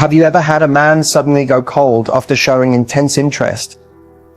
Have you ever had a man suddenly go cold after showing intense interest?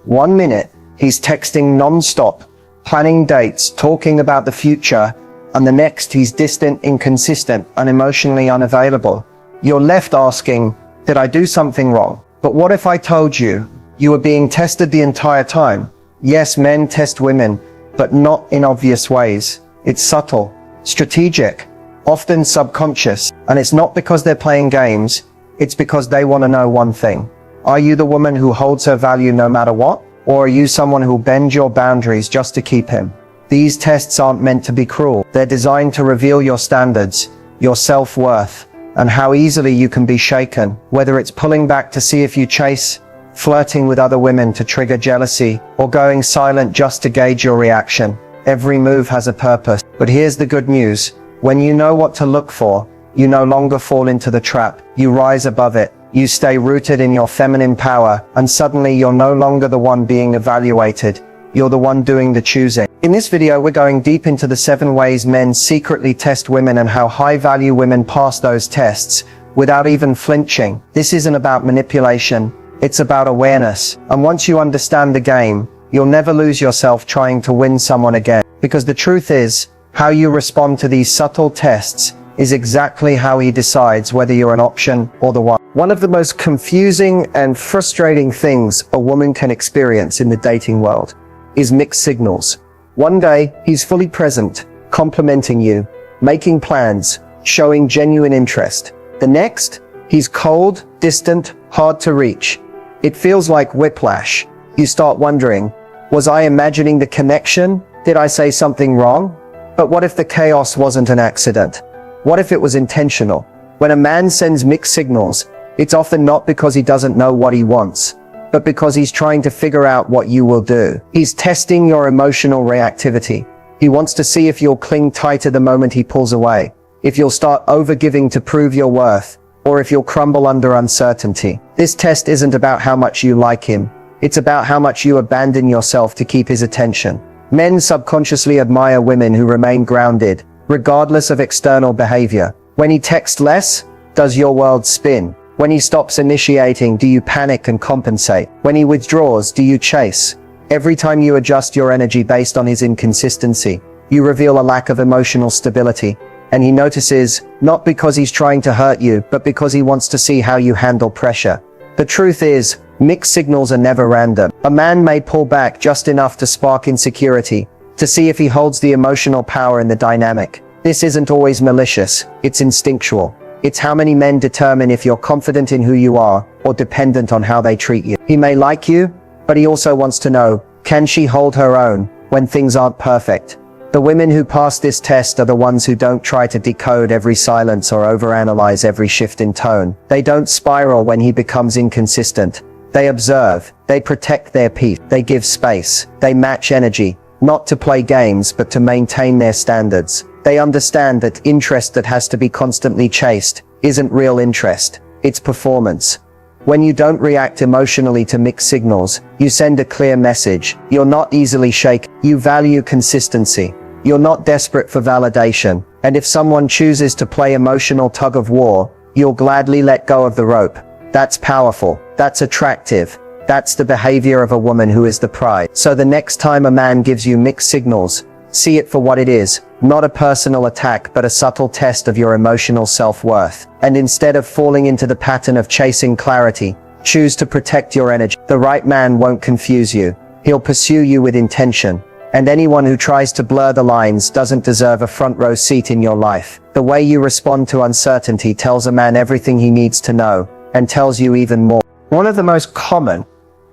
1 minute, he's texting non-stop, planning dates, talking about the future, and the next he's distant, inconsistent, and emotionally unavailable. You're left asking, did I do something wrong? But what if I told you, you were being tested the entire time? Yes, men test women, but not in obvious ways. It's subtle, strategic, often subconscious, and it's not because they're playing games, it's because they want to know one thing. Are you the woman who holds her value no matter what? Or are you someone who'll bend your boundaries just to keep him? These tests aren't meant to be cruel. They're designed to reveal your standards, your self-worth, and how easily you can be shaken, whether it's pulling back to see if you chase, flirting with other women to trigger jealousy, or going silent just to gauge your reaction. Every move has a purpose. But here's the good news. When you know what to look for, you no longer fall into the trap. You rise above it. You stay rooted in your feminine power, and suddenly you're no longer the one being evaluated. You're the one doing the choosing. In this video, we're going deep into the 7 ways men secretly test women and how high-value women pass those tests without even flinching. This isn't about manipulation. It's about awareness. And once you understand the game, you'll never lose yourself trying to win someone again. Because the truth is, how you respond to these subtle tests is exactly how he decides whether you're an option or the one. One of the most confusing and frustrating things a woman can experience in the dating world is mixed signals. One day, he's fully present, complimenting you, making plans, showing genuine interest. The next, he's cold, distant, hard to reach. It feels like whiplash. You start wondering, was I imagining the connection? Did I say something wrong? But what if the chaos wasn't an accident? What if it was intentional? When a man sends mixed signals, it's often not because he doesn't know what he wants, but because he's trying to figure out what you will do. He's testing your emotional reactivity. He wants to see if you'll cling tighter the moment he pulls away, if you'll start overgiving to prove your worth, or if you'll crumble under uncertainty. This test isn't about how much you like him. It's about how much you abandon yourself to keep his attention. Men subconsciously admire women who remain grounded, regardless of external behavior. When he texts less, does your world spin? When he stops initiating, do you panic and compensate? When he withdraws, do you chase? Every time you adjust your energy based on his inconsistency, you reveal a lack of emotional stability. And he notices, not because he's trying to hurt you, but because he wants to see how you handle pressure. The truth is, mixed signals are never random. A man may pull back just enough to spark insecurity, to see if he holds the emotional power in the dynamic. This isn't always malicious, it's instinctual. It's how many men determine if you're confident in who you are, or dependent on how they treat you. He may like you, but he also wants to know, can she hold her own when things aren't perfect? The women who pass this test are the ones who don't try to decode every silence or overanalyze every shift in tone. They don't spiral when he becomes inconsistent. They observe, they protect their peace, they give space, they match energy, not to play games but to maintain their standards. They understand that interest that has to be constantly chased isn't real interest, it's performance. When you don't react emotionally to mixed signals, you send a clear message. You're not easily shaken. You value consistency. You're not desperate for validation. And if someone chooses to play emotional tug of war, you'll gladly let go of the rope. That's powerful. That's attractive. That's the behavior of a woman who is the prize. So the next time a man gives you mixed signals, see it for what it is, not a personal attack but a subtle test of your emotional self-worth. And instead of falling into the pattern of chasing clarity, choose to protect your energy. The right man won't confuse you. He'll pursue you with intention. And anyone who tries to blur the lines doesn't deserve a front row seat in your life. The way you respond to uncertainty tells a man everything he needs to know, and tells you even more. One of the most common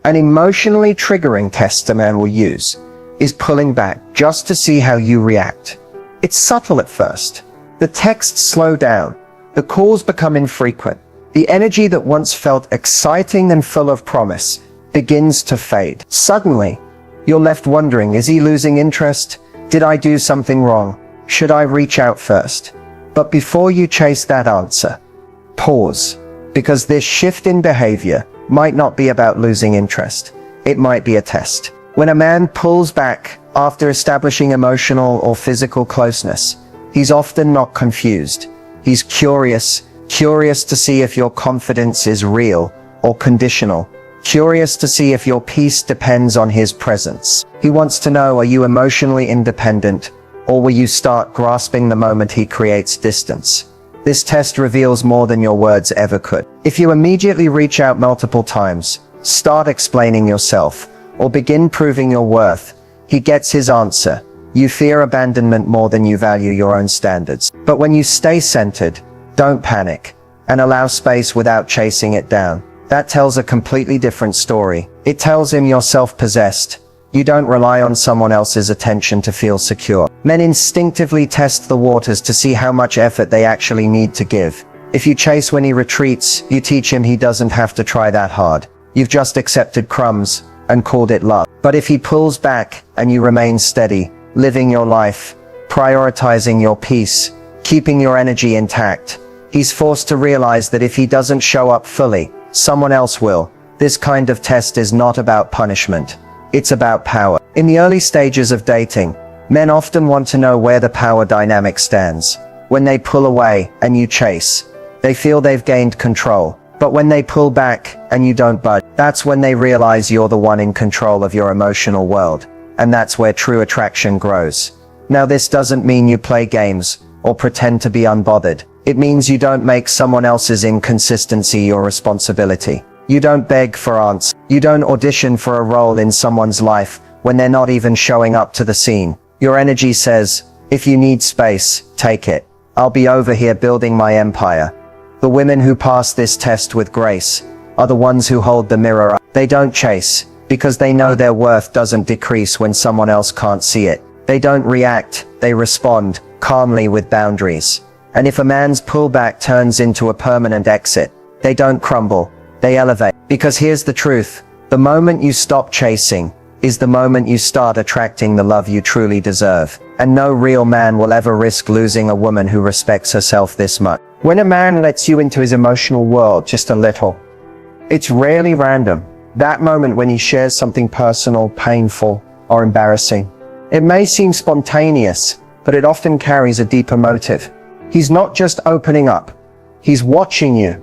and emotionally triggering tests a man will use is pulling back just to see how you react. It's subtle at first. The texts slow down. The calls become infrequent. The energy that once felt exciting and full of promise begins to fade. Suddenly, you're left wondering, is he losing interest? Did I do something wrong? Should I reach out first? But before you chase that answer, pause. Because this shift in behavior might not be about losing interest. It might be a test. When a man pulls back after establishing emotional or physical closeness, he's often not confused. He's curious, Curious to see if your confidence is real or conditional. Curious to see if your peace depends on his presence. He wants to know, are you emotionally independent, or will you start grasping the moment he creates distance? This test reveals more than your words ever could. If you immediately reach out multiple times, start explaining yourself, or begin proving your worth, he gets his answer. You fear abandonment more than you value your own standards. But when you stay centered, don't panic, and allow space without chasing it down, that tells a completely different story. It tells him you're self-possessed. You don't rely on someone else's attention to feel secure. Men instinctively test the waters to see how much effort they actually need to give. If you chase when he retreats, you teach him he doesn't have to try that hard. You've just accepted crumbs and called it love. But if he pulls back and you remain steady, living your life, prioritizing your peace, keeping your energy intact, he's forced to realize that if he doesn't show up fully, someone else will. This kind of test is not about punishment. It's about power. In the early stages of dating, men often want to know where the power dynamic stands. When they pull away and you chase, they feel they've gained control. But when they pull back and you don't budge, that's when they realize you're the one in control of your emotional world. And that's where true attraction grows. Now, this doesn't mean you play games or pretend to be unbothered. It means you don't make someone else's inconsistency your responsibility. You don't beg for answers. You don't audition for a role in someone's life when they're not even showing up to the scene. Your energy says, if you need space, take it. I'll be over here building my empire. The women who pass this test with grace are the ones who hold the mirror up. They don't chase, because they know their worth doesn't decrease when someone else can't see it. They don't react, they respond, calmly with boundaries. And if a man's pullback turns into a permanent exit, they don't crumble, they elevate. Because here's the truth, the moment you stop chasing is the moment you start attracting the love you truly deserve. And no real man will ever risk losing a woman who respects herself this much. When a man lets you into his emotional world just a little, it's rarely random. That moment when he shares something personal, painful, or embarrassing. It may seem spontaneous, but it often carries a deeper motive. He's not just opening up. He's watching you.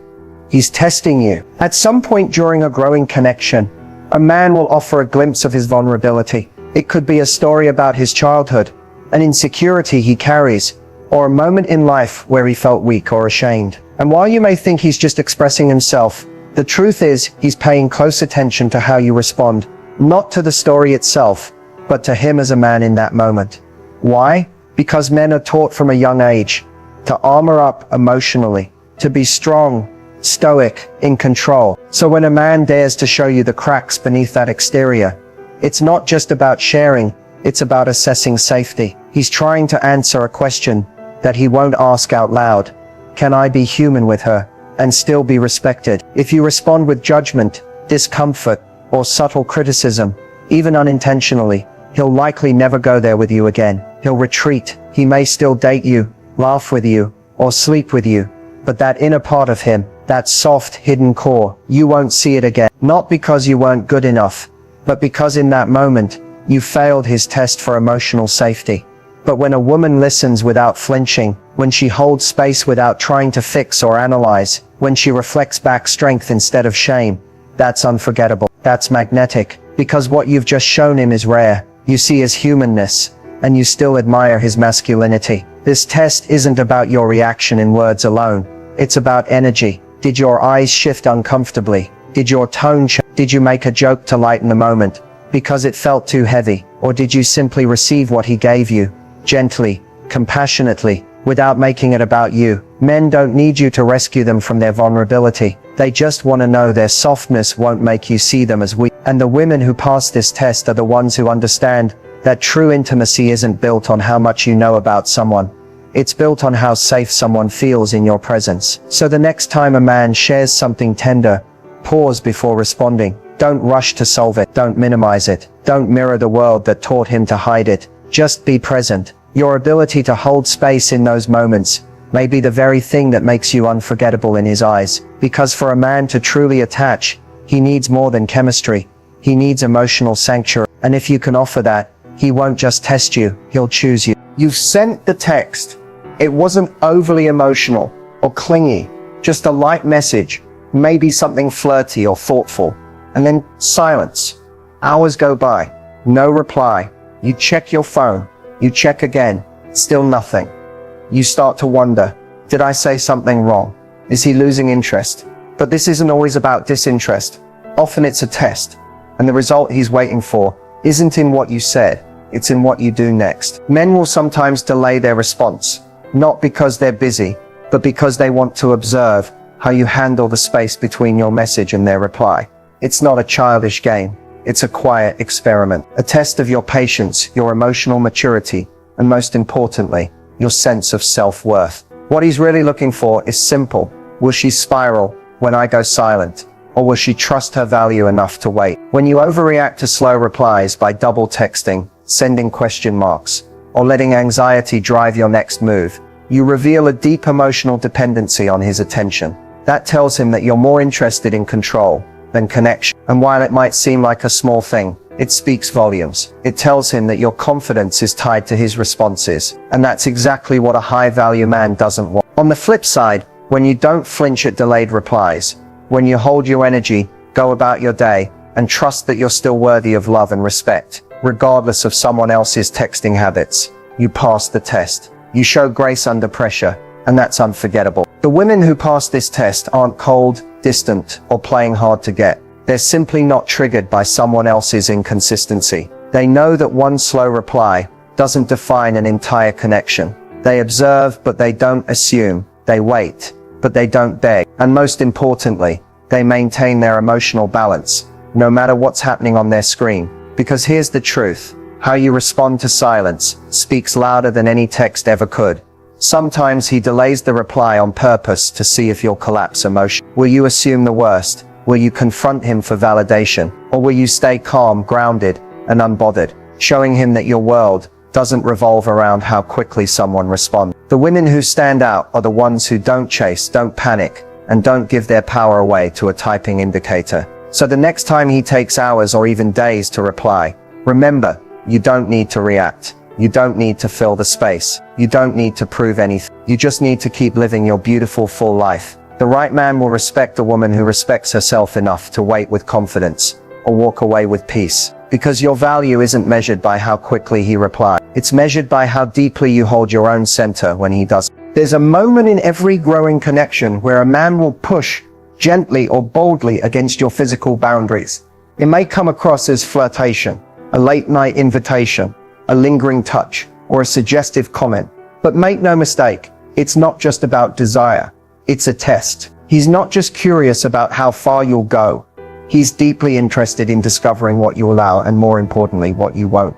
He's testing you. At some point during a growing connection, a man will offer a glimpse of his vulnerability. It could be a story about his childhood, an insecurity he carries, or a moment in life where he felt weak or ashamed. And while you may think he's just expressing himself, the truth is he's paying close attention to how you respond, not to the story itself, but to him as a man in that moment. Why? Because men are taught from a young age to armor up emotionally, to be strong, stoic, in control. So when a man dares to show you the cracks beneath that exterior, it's not just about sharing, it's about assessing safety. He's trying to answer a question that he won't ask out loud. Can I be human with her and still be respected? If you respond with judgment, discomfort, or subtle criticism, even unintentionally, he'll likely never go there with you again. He'll retreat. He may still date you, laugh with you, or sleep with you, but that inner part of him, that soft, hidden core, you won't see it again. Not because you weren't good enough, but because in that moment, you failed his test for emotional safety. But when a woman listens without flinching, when she holds space without trying to fix or analyze, when she reflects back strength instead of shame, that's unforgettable. That's magnetic, because what you've just shown him is rare. You see his humanness, and you still admire his masculinity. This test isn't about your reaction in words alone. It's about energy. Did your eyes shift uncomfortably? Did your tone change? Did you make a joke to lighten the moment because it felt too heavy? Or did you simply receive what he gave you, gently, compassionately, without making it about you? Men don't need you to rescue them from their vulnerability. They just want to know their softness won't make you see them as weak. And the women who pass this test are the ones who understand that true intimacy isn't built on how much you know about someone. It's built on how safe someone feels in your presence. So the next time a man shares something tender, pause before responding. Don't rush to solve it. Don't minimize it. Don't mirror the world that taught him to hide it. Just be present. Your ability to hold space in those moments may be the very thing that makes you unforgettable in his eyes. Because for a man to truly attach, he needs more than chemistry. He needs emotional sanctuary. And if you can offer that, he won't just test you, he'll choose you. You've sent the text. It wasn't overly emotional or clingy. Just a light message, maybe something flirty or thoughtful, and then silence. Hours go by, no reply. You check your phone, you check again, still nothing. You start to wonder, did I say something wrong? Is he losing interest? But this isn't always about disinterest. Often it's a test, and the result he's waiting for isn't in what you said, it's in what you do next. Men will sometimes delay their response, not because they're busy, but because they want to observe how you handle the space between your message and their reply. It's not a childish game. It's a quiet experiment, a test of your patience, your emotional maturity, and most importantly, your sense of self-worth. What he's really looking for is simple. Will she spiral when I go silent? Or will she trust her value enough to wait? When you overreact to slow replies by double texting, sending question marks, or letting anxiety drive your next move, you reveal a deep emotional dependency on his attention. That tells him that you're more interested in control than connection. And while it might seem like a small thing, it speaks volumes. It tells him that your confidence is tied to his responses. And that's exactly what a high-value man doesn't want. On the flip side, when you don't flinch at delayed replies, when you hold your energy, go about your day, and trust that you're still worthy of love and respect, regardless of someone else's texting habits, you pass the test. You show grace under pressure, and that's unforgettable. The women who pass this test aren't cold, distant, or playing hard to get. They're simply not triggered by someone else's inconsistency. They know that one slow reply doesn't define an entire connection. They observe, but they don't assume. They wait, but they don't beg. And most importantly, they maintain their emotional balance, no matter what's happening on their screen. Because here's the truth. How you respond to silence speaks louder than any text ever could. Sometimes he delays the reply on purpose to see if you'll collapse emotionally. Will you assume the worst? Will you confront him for validation? Or will you stay calm, grounded, and unbothered, showing him that your world doesn't revolve around how quickly someone responds? The women who stand out are the ones who don't chase, don't panic, and don't give their power away to a typing indicator. So the next time he takes hours or even days to reply, remember, you don't need to react. You don't need to fill the space. You don't need to prove anything. You just need to keep living your beautiful, full life. The right man will respect a woman who respects herself enough to wait with confidence or walk away with peace. Because your value isn't measured by how quickly he replies. It's measured by how deeply you hold your own center when he does. There's a moment in every growing connection where a man will push gently or boldly against your physical boundaries. It may come across as flirtation, a late-night invitation, a lingering touch, or a suggestive comment. But make no mistake, it's not just about desire. It's a test. He's not just curious about how far you'll go. He's deeply interested in discovering what you allow and, more importantly, what you won't.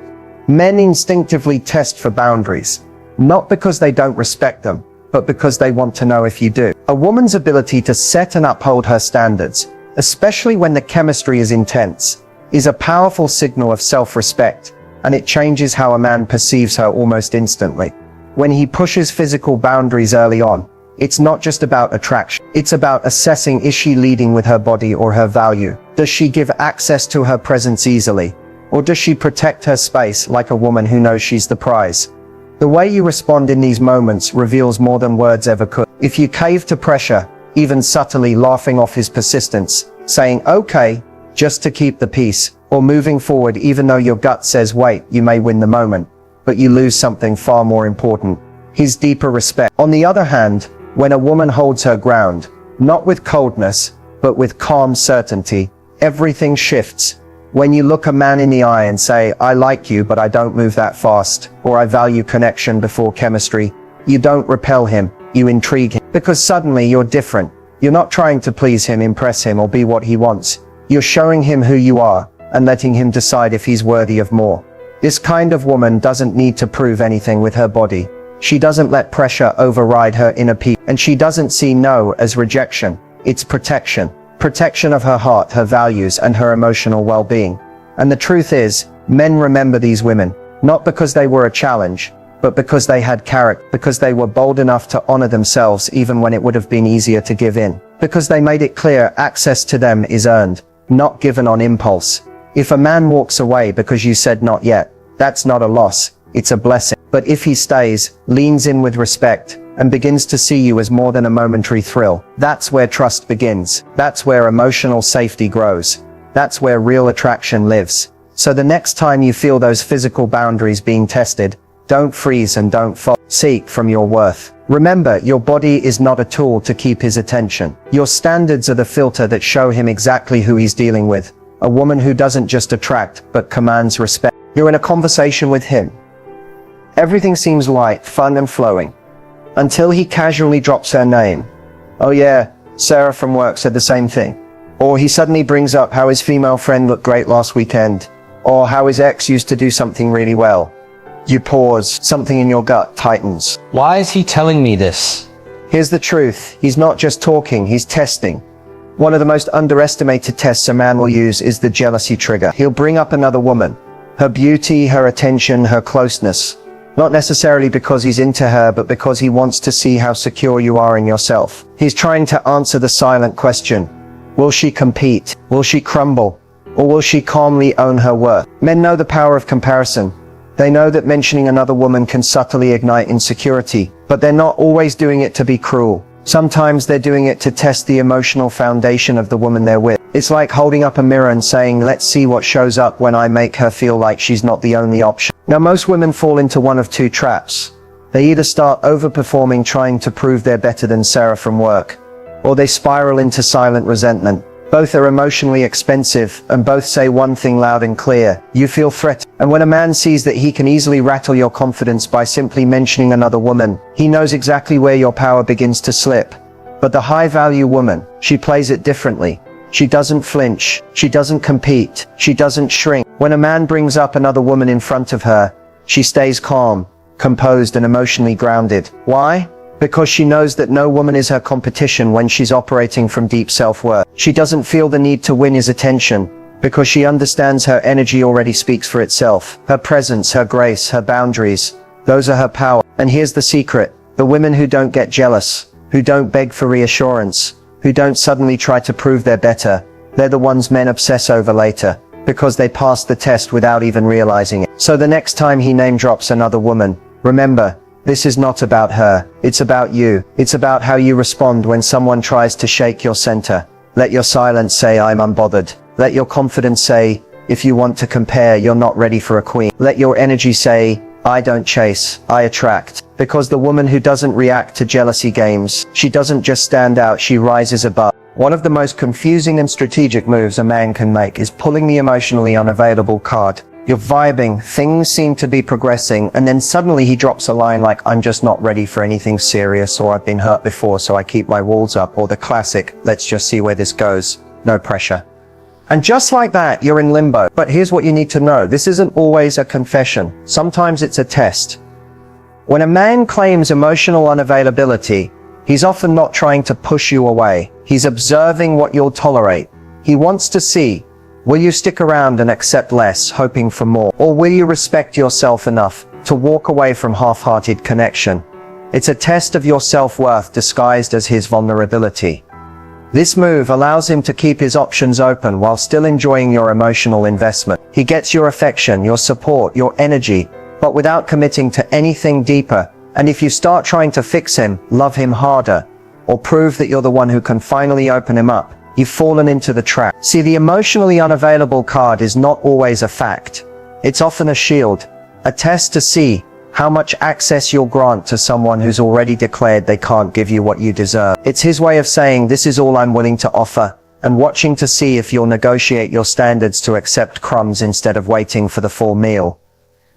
Men instinctively test for boundaries, not because they don't respect them, but because they want to know if you do. A woman's ability to set and uphold her standards, especially when the chemistry is intense, is a powerful signal of self-respect, and it changes how a man perceives her almost instantly. When he pushes physical boundaries early on, it's not just about attraction. It's about assessing, is she leading with her body or her value? Does she give access to her presence easily? Or does she protect her space like a woman who knows she's the prize? The way you respond in these moments reveals more than words ever could. If you cave to pressure, even subtly laughing off his persistence, saying okay, just to keep the peace, or moving forward even though your gut says wait, you may win the moment, but you lose something far more important, his deeper respect. On the other hand, when a woman holds her ground, not with coldness, but with calm certainty, everything shifts. When you look a man in the eye and say, I like you, but I don't move that fast, or I value connection before chemistry, you don't repel him, you intrigue him. Because suddenly you're different. You're not trying to please him, impress him, or be what he wants. You're showing him who you are, and letting him decide if he's worthy of more. This kind of woman doesn't need to prove anything with her body. She doesn't let pressure override her inner peace, and she doesn't see no as rejection. It's protection. Protection of her heart, her values, and her emotional well-being. And the truth is, men remember these women, not because they were a challenge, but because they had character, because they were bold enough to honor themselves even when it would have been easier to give in, because they made it clear access to them is earned, not given on impulse. If a man walks away because you said not yet, that's not a loss, it's a blessing. But if he stays, leans in with respect, and begins to see you as more than a momentary thrill. That's where trust begins. That's where emotional safety grows. That's where real attraction lives. So the next time you feel those physical boundaries being tested, don't freeze and don't fall. Seek from your worth. Remember, your body is not a tool to keep his attention. Your standards are the filter that show him exactly who he's dealing with. A woman who doesn't just attract, but commands respect. You're in a conversation with him. Everything seems light, fun and flowing. Until he casually drops her name. Oh yeah, Sarah from work said the same thing. Or he suddenly brings up how his female friend looked great last weekend. Or how his ex used to do something really well. You pause, something in your gut tightens. Why is he telling me this? Here's the truth, he's not just talking, he's testing. One of the most underestimated tests a man will use is the jealousy trigger. He'll bring up another woman. Her beauty, her attention, her closeness. Not necessarily because he's into her, but because he wants to see how secure you are in yourself. He's trying to answer the silent question. Will she compete? Will she crumble? Or will she calmly own her worth? Men know the power of comparison. They know that mentioning another woman can subtly ignite insecurity, but they're not always doing it to be cruel. Sometimes they're doing it to test the emotional foundation of the woman they're with. It's like holding up a mirror and saying, let's see what shows up when I make her feel like she's not the only option. Now, most women fall into one of two traps. They either start overperforming, trying to prove they're better than Sarah from work, or they spiral into silent resentment. Both are emotionally expensive, and both say one thing loud and clear: you feel threatened. And when a man sees that he can easily rattle your confidence by simply mentioning another woman, he knows exactly where your power begins to slip. But the high-value woman, she plays it differently. She doesn't flinch, she doesn't compete, she doesn't shrink. When a man brings up another woman in front of her, she stays calm, composed and emotionally grounded. Why? Because she knows that no woman is her competition when she's operating from deep self-worth. She doesn't feel the need to win his attention, because she understands her energy already speaks for itself. Her presence, her grace, her boundaries, those are her power. And here's the secret: the women who don't get jealous, who don't beg for reassurance, who don't suddenly try to prove they're better, they're the ones men obsess over later, because they passed the test without even realizing it. So the next time he name drops another woman, remember, this is not about her, it's about you. It's about how you respond when someone tries to shake your center. Let your silence say, I'm unbothered. Let your confidence say, if you want to compare, you're not ready for a queen. Let your energy say, I don't chase, I attract. Because the woman who doesn't react to jealousy games, she doesn't just stand out, she rises above. One of the most confusing and strategic moves a man can make is pulling the emotionally unavailable card. You're vibing, things seem to be progressing, and then suddenly he drops a line like, I'm just not ready for anything serious, or I've been hurt before so I keep my walls up, or the classic, let's just see where this goes, no pressure. And just like that, you're in limbo. But here's what you need to know, this isn't always a confession, sometimes it's a test. When a man claims emotional unavailability, he's often not trying to push you away, he's observing what you'll tolerate. He wants to see, will you stick around and accept less, hoping for more? Or will you respect yourself enough to walk away from half-hearted connection? It's a test of your self-worth disguised as his vulnerability. This move allows him to keep his options open while still enjoying your emotional investment. He gets your affection, your support, your energy, but without committing to anything deeper. And if you start trying to fix him, love him harder, or prove that you're the one who can finally open him up, you've fallen into the trap. See, the emotionally unavailable card is not always a fact. It's often a shield, a test to see how much access you'll grant to someone who's already declared they can't give you what you deserve. It's his way of saying, this is all I'm willing to offer, and watching to see if you'll negotiate your standards to accept crumbs instead of waiting for the full meal.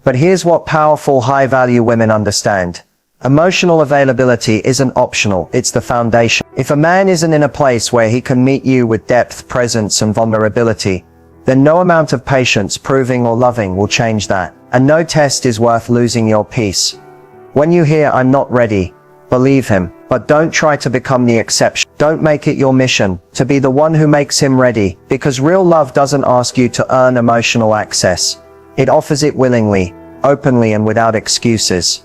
But here's what powerful, high-value women understand. Emotional availability isn't optional, it's the foundation. If a man isn't in a place where he can meet you with depth, presence, and vulnerability, then no amount of patience, proving, or loving will change that. And no test is worth losing your peace. When you hear, I'm not ready, believe him, but don't try to become the exception. Don't make it your mission to be the one who makes him ready, because real love doesn't ask you to earn emotional access. It offers it willingly, openly, and without excuses.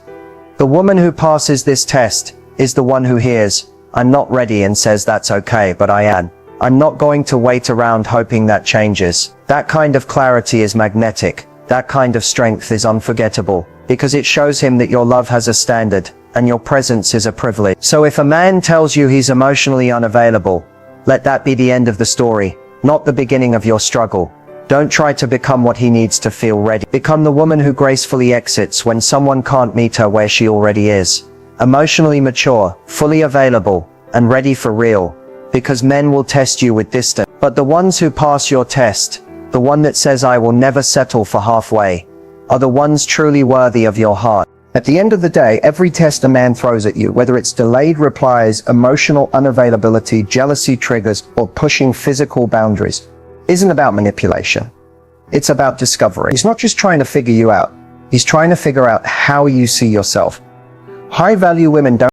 The woman who passes this test is the one who hears, I'm not ready, and says, that's okay, but I am. I'm not going to wait around hoping that changes. That kind of clarity is magnetic. That kind of strength is unforgettable, because it shows him that your love has a standard, and your presence is a privilege. So if a man tells you he's emotionally unavailable, let that be the end of the story, not the beginning of your struggle. Don't try to become what he needs to feel ready. Become the woman who gracefully exits when someone can't meet her where she already is. Emotionally mature, fully available, and ready for real. Because men will test you with distance. But the ones who pass your test, the one that says I will never settle for halfway, are the ones truly worthy of your heart. At the end of the day, every test a man throws at you, whether it's delayed replies, emotional unavailability, jealousy triggers, or pushing physical boundaries, isn't about manipulation. It's about discovery. He's not just trying to figure you out. He's trying to figure out how you see yourself. High-value women don't